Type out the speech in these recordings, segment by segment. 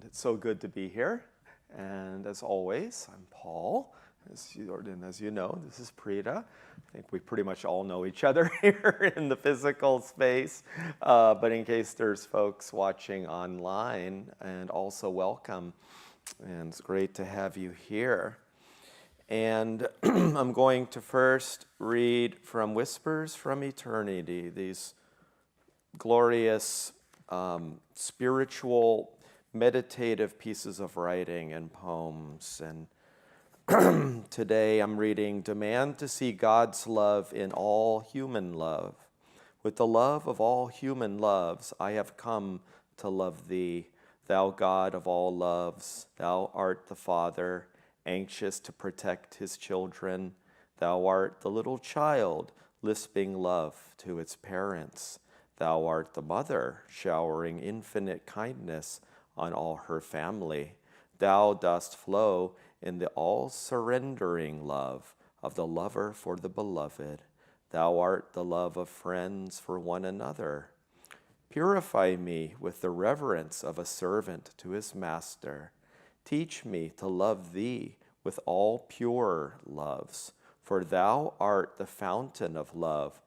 It's so good to be here. And as always, I'm Paul. As you know, this is Prita. I think we pretty much all know each other here in the physical space. But in case there's folks watching online, and also welcome. And it's great to have you here. And I'm going to first read from Whispers from Eternity, these glorious spiritual meditative pieces of writing and poems. And today I'm reading Demand to See God's Love in All Human Love. With the love of all human loves, I have come to love thee, thou God of all loves. Thou art the Father, anxious to protect his children. Thou art the little child, lisping love to its parents. Thou art the mother, showering infinite kindness on all her family. Thou dost flow in the all-surrendering love of the lover for the beloved. Thou art the love of friends for one another. Purify me with the reverence of a servant to his master. Teach me to love thee with all pure loves, for thou art the fountain of love,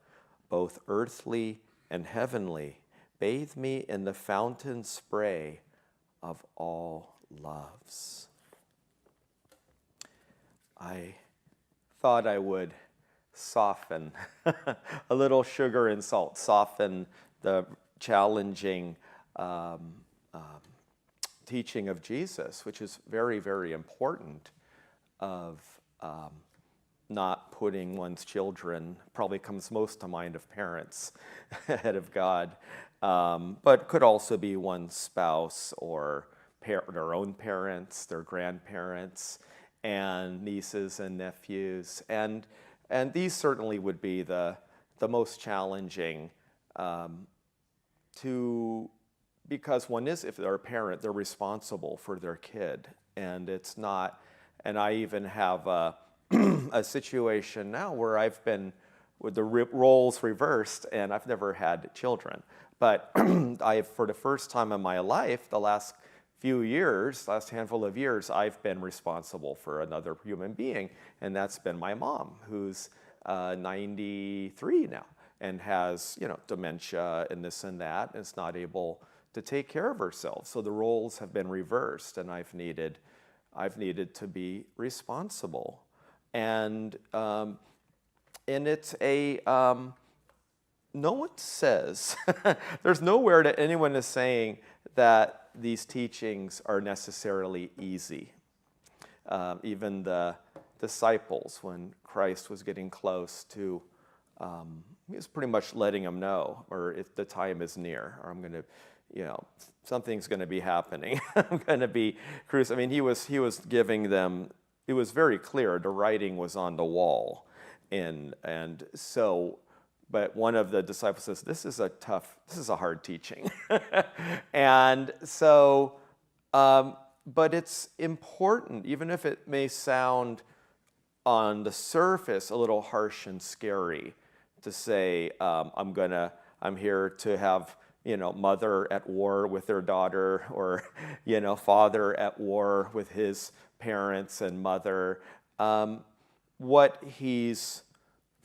both earthly and heavenly. Bathe me in the fountain spray of all loves. I thought I would soften a little sugar and salt, soften the challenging teaching of Jesus, which is very, very important, of not putting one's children, probably comes most to mind of parents ahead of God, but could also be one's spouse or their own parents, their grandparents, and nieces and nephews. And these certainly would be the most challenging because one is, if they're a parent, they're responsible for their kid. And it's not, and I even have a situation now where I've been with the roles reversed and I've never had children. But for the first time in my life, the last handful of years, I've been responsible for another human being. And that's been my mom, who's 93 now and has, dementia and this and that, and is not able to take care of herself. So the roles have been reversed, and I've needed to be responsible. And it's no one says, there's nowhere that anyone is saying that these teachings are necessarily easy. Even the disciples, when Christ was getting close to, he was pretty much letting them know, or if the time is near, or I'm going to, something's going to be happening. I'm going to be crucified. I mean, he was giving them. It was very clear. The writing was on the wall, and so. But one of the disciples says, this is a hard teaching. And so, but it's important, even if it may sound on the surface a little harsh and scary, to say, I'm here to have, mother at war with their daughter, or, father at war with his parents and mother. What he's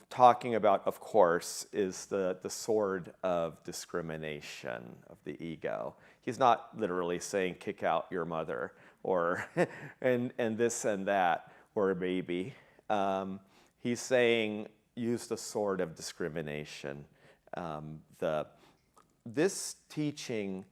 talking about, of course, is the sword of discrimination of the ego. He's not literally saying kick out your mother or and this and that, or a baby. He's saying use the sword of discrimination. This teaching,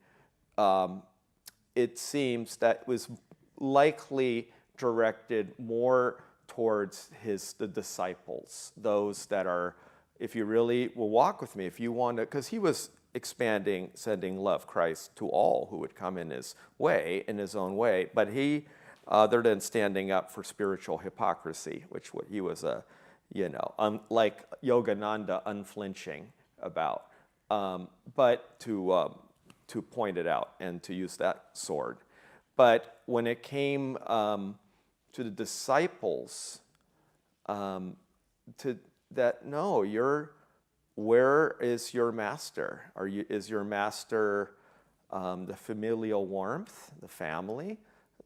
it seems that was likely directed more towards the disciples, those that are, if you really will walk with me, if you want to, because he was expanding, sending love, Christ, to all who would come in his way, in his own way, but he, other than standing up for spiritual hypocrisy, which he was like Yogananda, unflinching about, but to point it out and to use that sword. But when it came to the disciples, where is your master? Is your master the familial warmth, the family,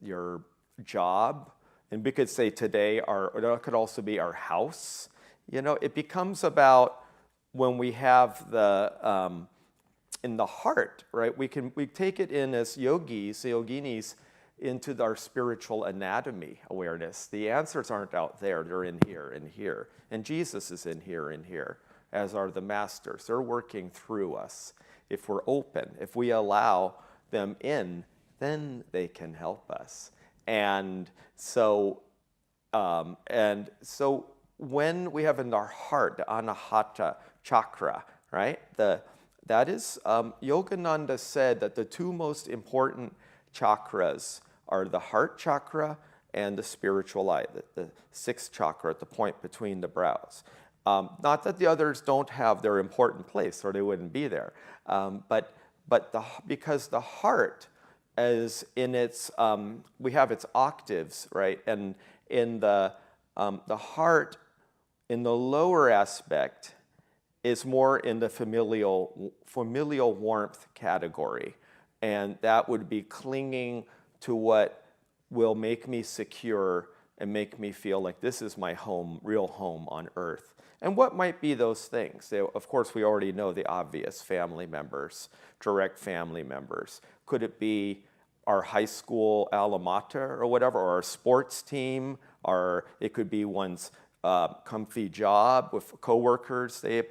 your job, and we could say today, or it could also be our house. It becomes about when we have in the heart, right? We take it in as yogis, yoginis, into our spiritual anatomy awareness. The answers aren't out there, they're in here and here. And Jesus is in here and here, as are the masters. They're working through us. If we're open, if we allow them in, then they can help us. And so when we have in our heart the anahata chakra, right? That is, Yogananda said that the two most important chakras are the heart chakra and the spiritual eye, the sixth chakra at the point between the brows. Not that the others don't have their important place, or they wouldn't be there, because the heart, as in its, we have its octaves, right? And in the heart, in the lower aspect, is more in the familial warmth category, and that would be clinging to what will make me secure and make me feel like this is my home, real home on earth. And what might be those things? Of course, we already know the obvious: family members, direct family members. Could it be our high school alma mater or whatever, or our sports team, or it could be one's comfy job with coworkers they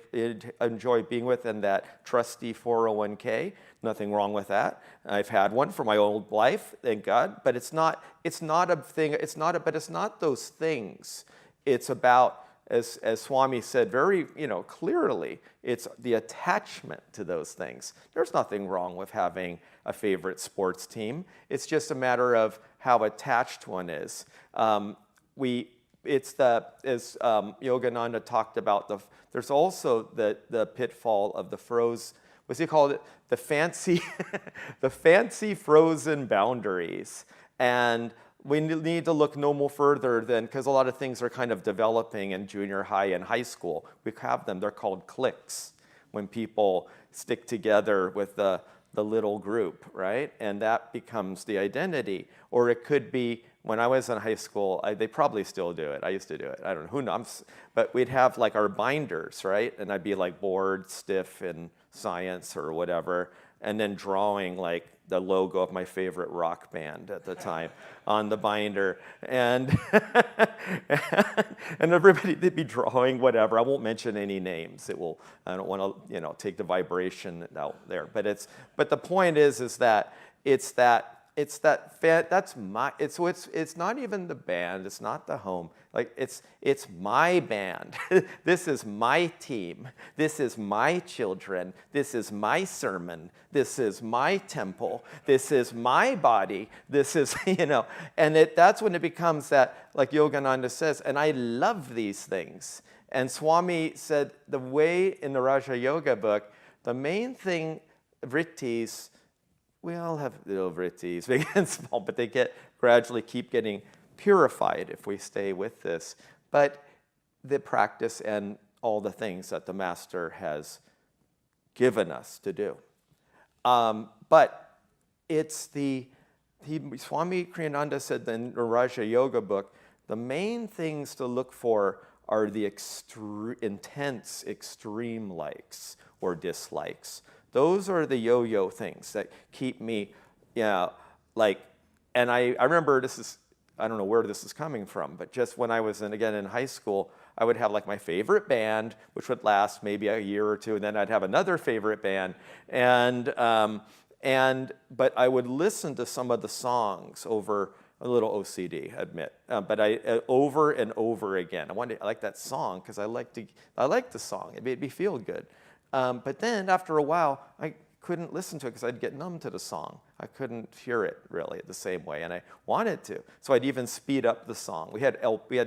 enjoy being with, and that trusty 401k. Nothing wrong with that. I've had one for my old life, thank God. But it's not a thing. But it's not those things. It's about, as Swami said very clearly, it's the attachment to those things. There's nothing wrong with having a favorite sports team. It's just a matter of how attached one is. As Yogananda talked about, there's also the pitfall of the what's he called it? The fancy frozen boundaries. And we need to look no more further than, because a lot of things are kind of developing in junior high and high school. We have them, they're called cliques, when people stick together with the little group, right? And that becomes the identity. Or it could be, when I was in high school, they probably still do it. I used to do it. I don't know, who knows? But we'd have like our binders, right? And I'd be like bored, stiff in science or whatever, and then drawing like the logo of my favorite rock band at the time on the binder. And and everybody, they'd be drawing whatever. I won't mention any names. I don't want to, take the vibration out there. But the point is that it's not even the band, it's not the home. Like it's my band. This is my team. This is my children. This is my sermon. This is my temple. This is my body. This is, and that's when it becomes that, like Yogananda says, and I love these things. And Swami said the way in the Raja Yoga book, the main thing, vrittis, we all have little vrittis, big and small, but they gradually keep getting purified if we stay with this. But the practice and all the things that the Master has given us to do. But it's Swami Kriyananda said in the Raja Yoga book, the main things to look for are the intense extreme likes or dislikes. Those are the yo-yo things that keep me, and I remember I don't know where this is coming from, but just when I was in high school, I would have like my favorite band, which would last maybe a year or two, and then I'd have another favorite band, but I would listen to some of the songs over, a little OCD, admit, but over and over again. I like that song because I like the song. It made me feel good. But then after a while, I couldn't listen to it because I'd get numb to the song. I couldn't hear it really the same way, and I wanted to. So I'd even speed up the song. We had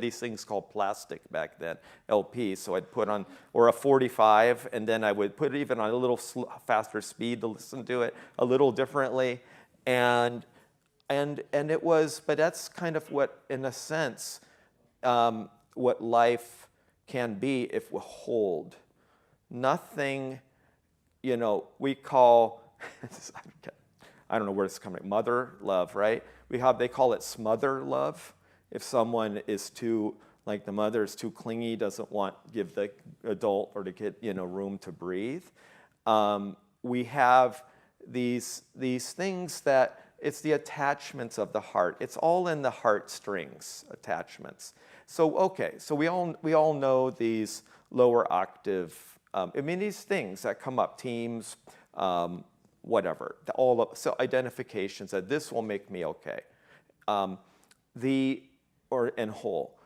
these things called plastic back then, LPs. So I'd put on, or a 45, and then I would put it even on a little faster speed to listen to it a little differently. And it was, but that's kind of what, in a sense, what life can be if we hold. Nothing, we call, I don't know where it's coming, mother love, right? They call it smother love. If someone is too, like the mother is too clingy, doesn't give the adult or the kid, room to breathe. We have these things that it's the attachments of the heart. It's all in the heartstrings attachments. So okay, so we all know these lower octave. These things that come up, teams, whatever, so identifications that this will make me okay, and whole.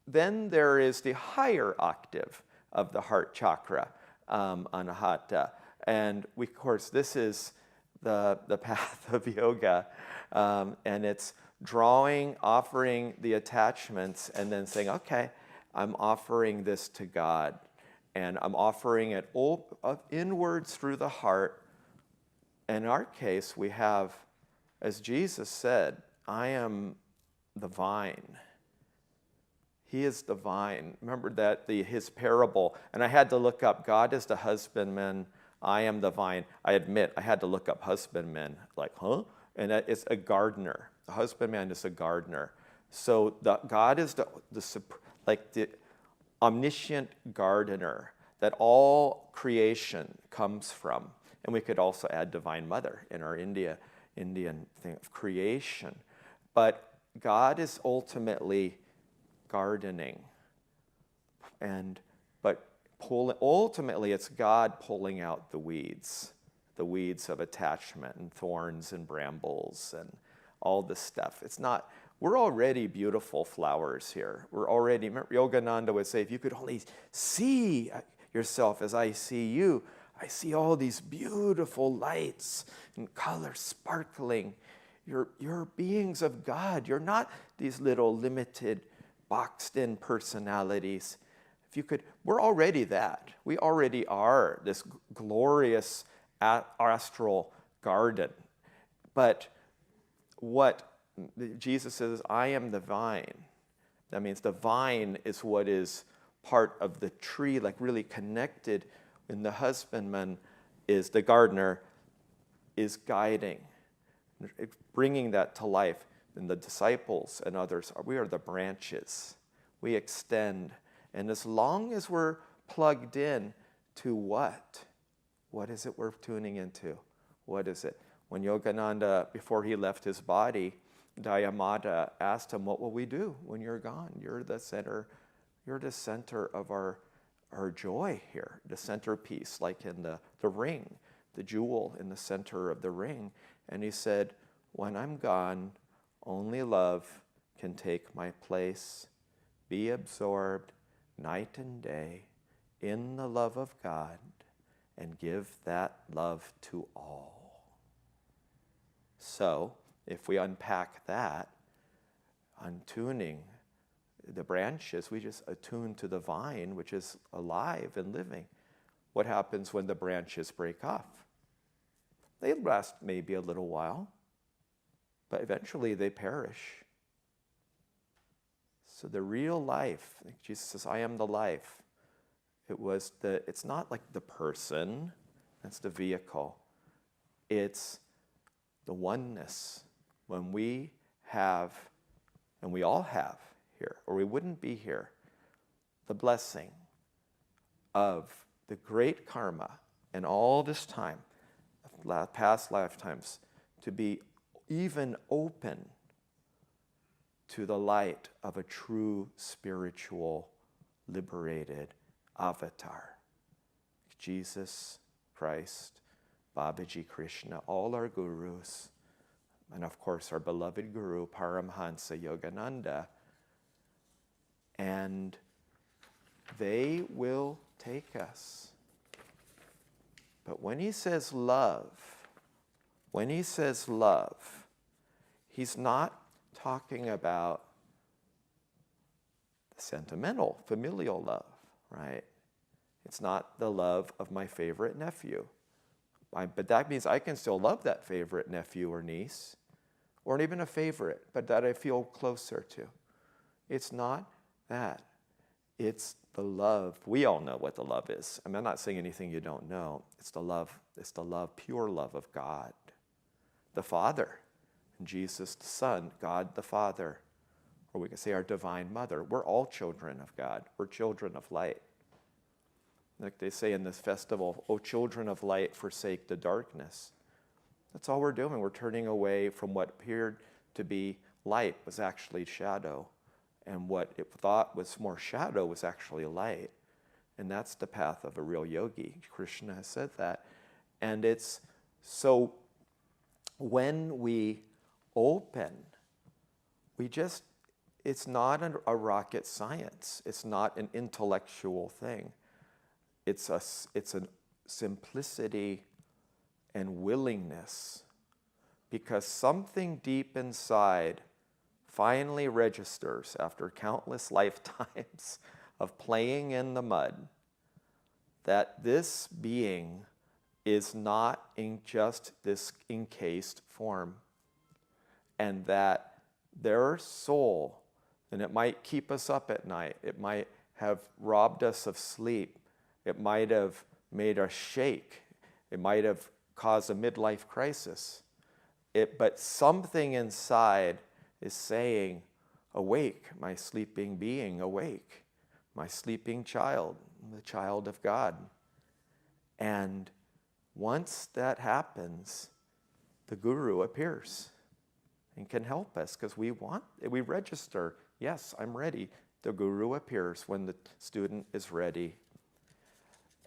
Then there is the higher octave of the heart chakra, anahata, and of course this is the path of yoga, and it's offering the attachments, and then saying, okay, I'm offering this to God. And I'm offering it inwards through the heart. In our case, we have, as Jesus said, I am the vine. He is the vine. Remember that his parable, and I had to look up, God is the husbandman, I am the vine. I admit, I had to look up husbandman, like, huh? And it's a gardener. The husbandman is a gardener. So God is the omniscient gardener that all creation comes from. And we could also add Divine Mother in our Indian thing of creation. But God is ultimately gardening. But ultimately it's God pulling out the weeds of attachment and thorns and brambles and all this stuff. We're already beautiful flowers here. Remember Yogananda would say, if you could only see yourself as I see you, I see all these beautiful lights and colors sparkling. You're beings of God. You're not these little limited, boxed-in personalities. We're already that. We already are this glorious astral garden. But what Jesus says, I am the vine. That means the vine is what is part of the tree, like really connected. And the husbandman is the gardener, is guiding, bringing that to life. And the disciples and others, we are the branches. We extend. And as long as we're plugged in to what? What is it we're tuning into? What is it? When Yogananda, before he left his body, Dayamata asked him, what will we do when you're gone? You're the center of our joy here, the centerpiece, like in the ring, the jewel in the center of the ring. And he said, when I'm gone, only love can take my place. Be absorbed night and day in the love of God and give that love to all. So, if we unpack that, untuning the branches, we just attune to the vine, which is alive and living. What happens when the branches break off? They last maybe a little while, but eventually they perish. So the real life, like Jesus says, I am the life. It's not like the person, that's the vehicle. It's the oneness. When we have, and we all have here, or we wouldn't be here, the blessing of the great karma and all this time, past lifetimes, to be even open to the light of a true spiritual, liberated avatar. Jesus, Christ, Babaji Krishna, all our gurus, and of course our beloved guru, Paramhansa Yogananda, and they will take us. But when he says love, he's not talking about sentimental, familial love, right? It's not the love of my favorite nephew. But that means I can still love that favorite nephew or niece, or even a favorite, but that I feel closer to. It's not that. It's the love. We all know what the love is. I mean, I'm not saying anything you don't know. It's the love. It's the love, pure love of God, the Father, and Jesus the Son, God the Father, or we can say our Divine Mother. We're all children of God. We're children of light. Like they say in this festival, "O children of light, forsake the darkness." That's all we're doing. We're turning away from what appeared to be light was actually shadow. And what it thought was more shadow was actually light. And that's the path of a real yogi. Krishna has said that. And it's so when we open, it's not a rocket science. It's not an intellectual thing. It's a simplicity and willingness, because something deep inside finally registers after countless lifetimes of playing in the mud that this being is not in just this encased form, and that their soul, and it might keep us up at night, it might have robbed us of sleep, it might have made us shake, it might have caused a midlife crisis, but something inside is saying, "Awake, my sleeping being, awake, my sleeping child, the child of God." And once that happens, the guru appears and can help us, because we register, yes, I'm ready. The guru appears when the student is ready.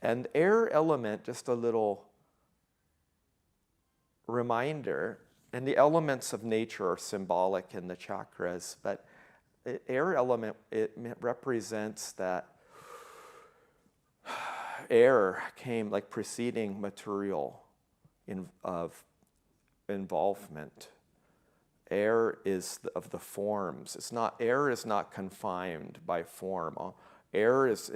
And air element, just a little reminder, and the elements of nature are symbolic in the chakras, but the air element, it represents that air came like preceding material of involvement. Air is of the forms. Air is not confined by form. Air is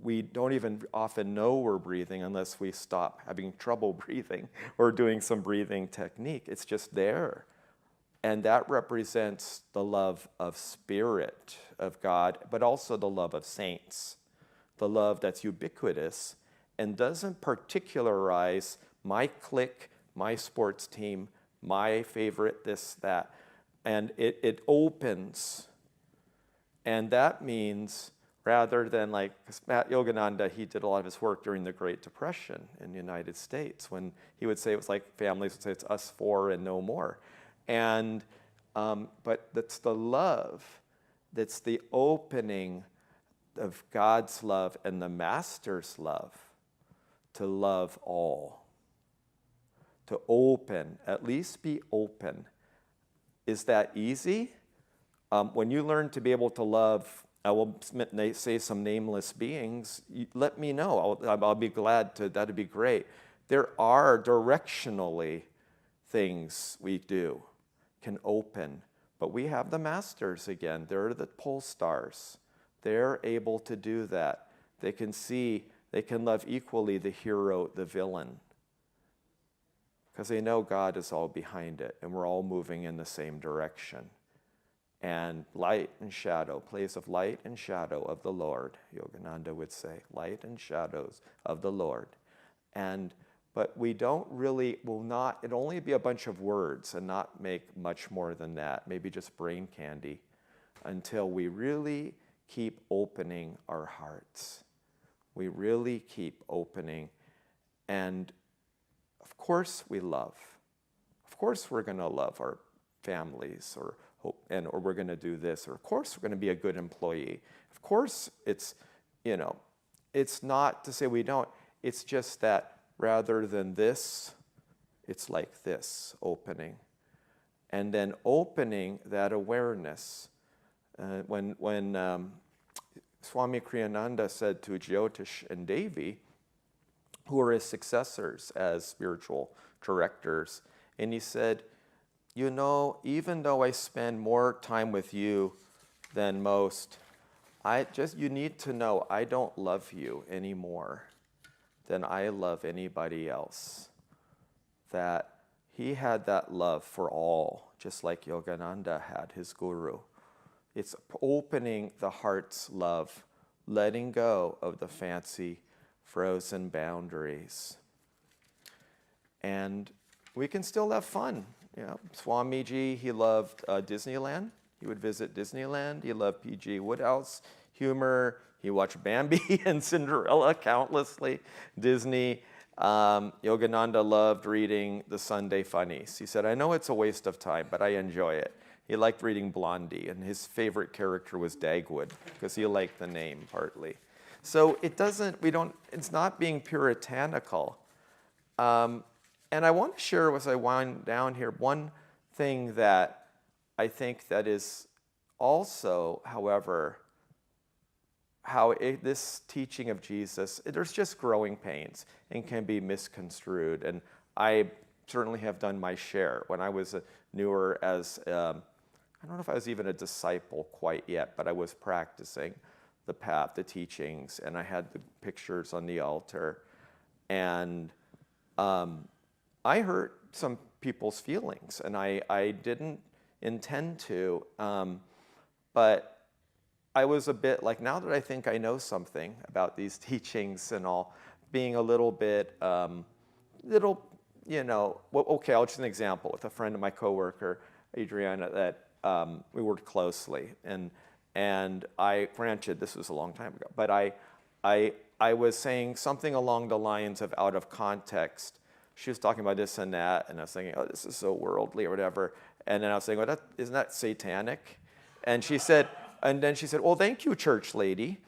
we don't even often know we're breathing unless we stop having trouble breathing or doing some breathing technique. It's just there. And that represents the love of spirit of God, but also the love of saints, the love that's ubiquitous and doesn't particularize my clique, my sports team, my favorite, this, that. And it opens. And that means, rather than like, because Matt Yogananda, he did a lot of his work during the Great Depression in the United States, when he would say it was like families would say it's us four and no more. And, but that's the love, that's the opening of God's love and the Master's love to love all. To open, at least be open. Is that easy? When you learn to be able to love, I will say some nameless beings, let me know. I'll be glad to, that'd be great. There are directionally things we do, can open, but we have the masters again. They're the pole stars. They're able to do that. They can see, they can love equally the hero, the villain, because they know God is all behind it and we're all moving in the same direction. And light and shadow, place of light and shadow of the Lord, Yogananda would say, light and shadows of the Lord. But we don't really, it'll only be a bunch of words and not make much more than that, maybe just brain candy, until we really keep opening our hearts. We really keep opening. And of course we love. Of course we're going to love our families, or we're going to do this, or of course we're going to be a good employee. Of course it's not to say we don't. It's just that rather than this, it's like this, opening. And then opening that awareness. When Swami Kriyananda said to Jyotish and Devi, who were his successors as spiritual directors, and he said, you know, even though I spend more time with you than most, you need to know I don't love you any more than I love anybody else. That he had that love for all, just like Yogananda had his guru. It's opening the heart's love letting go of the fancy frozen boundaries. And we can still have fun. You know, Swamiji, he loved Disneyland. He would visit Disneyland. He loved P.G. Wodehouse humor. He watched Bambi and Cinderella countlessly. Disney. Yogananda loved reading the Sunday Funnies. He said, I know it's a waste of time, but I enjoy it. He liked reading Blondie, and his favorite character was Dagwood, because he liked the name partly. So it's not being puritanical. And I want to share, as I wind down here, one thing that I think that is also, however, this teaching of Jesus, there's just growing pains and can be misconstrued. And I certainly have done my share. When I was newer as, I don't know if I was even a disciple quite yet, but I was practicing the path, the teachings, and I had the pictures on the altar. And I hurt some people's feelings, and I didn't intend to, but I was a bit like, now that I think I know something about these teachings and all, being a little bit, okay, I'll just an example with a friend of my coworker, Adriana, that we worked closely, and I, granted, this was a long time ago, but I was saying something along the lines of out of context. She was talking about this and that, and I was thinking, oh, this is so worldly or whatever. And then I was saying, well, isn't that satanic? And then she said, well, thank you, church lady.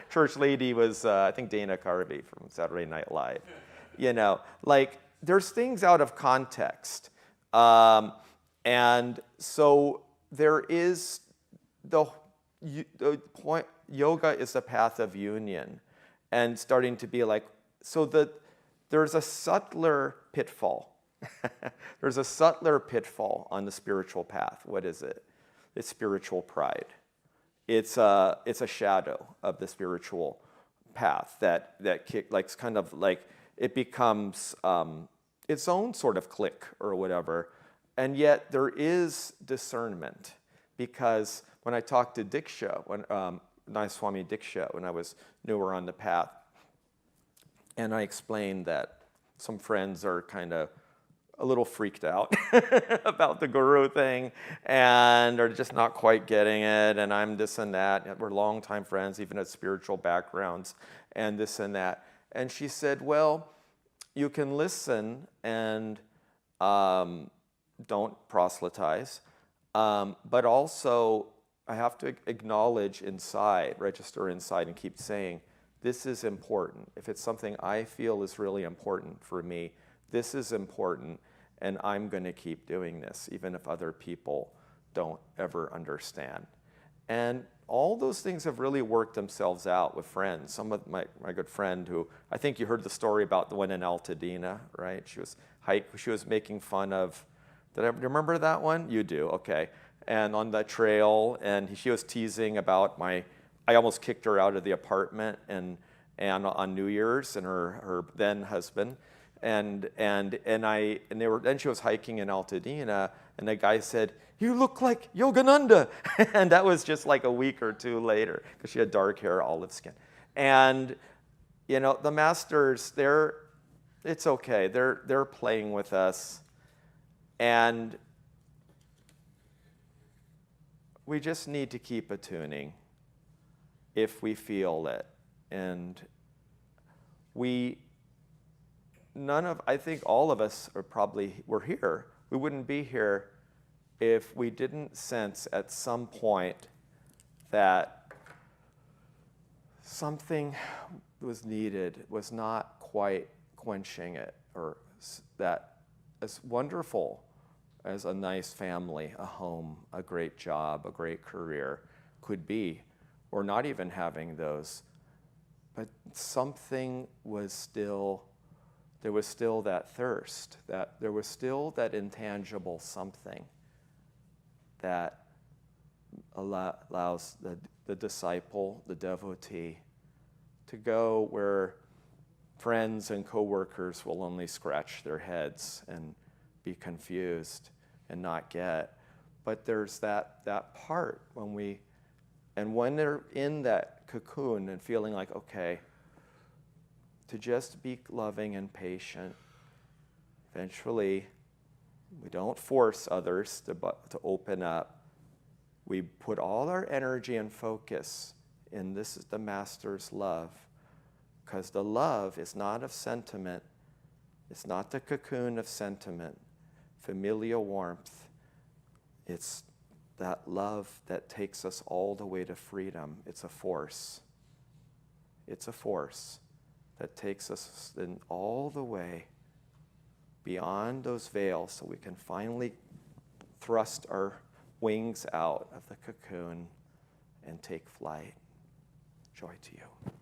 Church lady was, I think, Dana Carvey from Saturday Night Live. You know, like, there's things out of context. And so there is the point, yoga is the path of union, and starting to be like, so there's a subtler pitfall. There's a subtler pitfall on the spiritual path. What is it? It's spiritual pride. It's a shadow of the spiritual path that kind of like it becomes its own sort of clique or whatever. And yet there is discernment, because when I talked to Diksha, Swami Diksha, when I was newer on the path, and I explained that some friends are kind of a little freaked out about the guru thing and are just not quite getting it, and I'm this and that. We're longtime friends, even at spiritual backgrounds, and this and that. And she said, well, you can listen and don't proselytize, but also I have to acknowledge inside, register inside, and keep saying, this is important. If it's something I feel is really important for me, this is important, and I'm going to keep doing this, even if other people don't ever understand. And all those things have really worked themselves out with friends. Some of my good friend who, I think you heard the story about the one in Altadena, right? She was making fun of, do you remember that one? You do, okay. And on the trail, and she was teasing about I almost kicked her out of the apartment and on New Year's, and her then husband, and then she was hiking in Altadena, and the guy said, "You look like Yogananda," and that was just like a week or two later, because she had dark hair, olive skin, and the masters, it's okay, they're playing with us, and we just need to keep attuning if we feel it. And I think all of us we're here. We wouldn't be here if we didn't sense at some point that something was needed, was not quite quenching it, or that as wonderful as a nice family, a home, a great job, a great career could be, or not even having those, but something was still, there was still that thirst, that there was still that intangible something that allows the disciple, the devotee, to go where friends and coworkers will only scratch their heads and be confused and not get. But there's that part when we And when they're in that cocoon and feeling like, okay, to just be loving and patient, eventually we don't force others to open up. We put all our energy and focus in this is the Master's love, because the love is not of sentiment. It's not the cocoon of sentiment, familial warmth. It's that love that takes us all the way to freedom. It's a force. It's a force that takes us in all the way beyond those veils so we can finally thrust our wings out of the cocoon and take flight. Joy to you.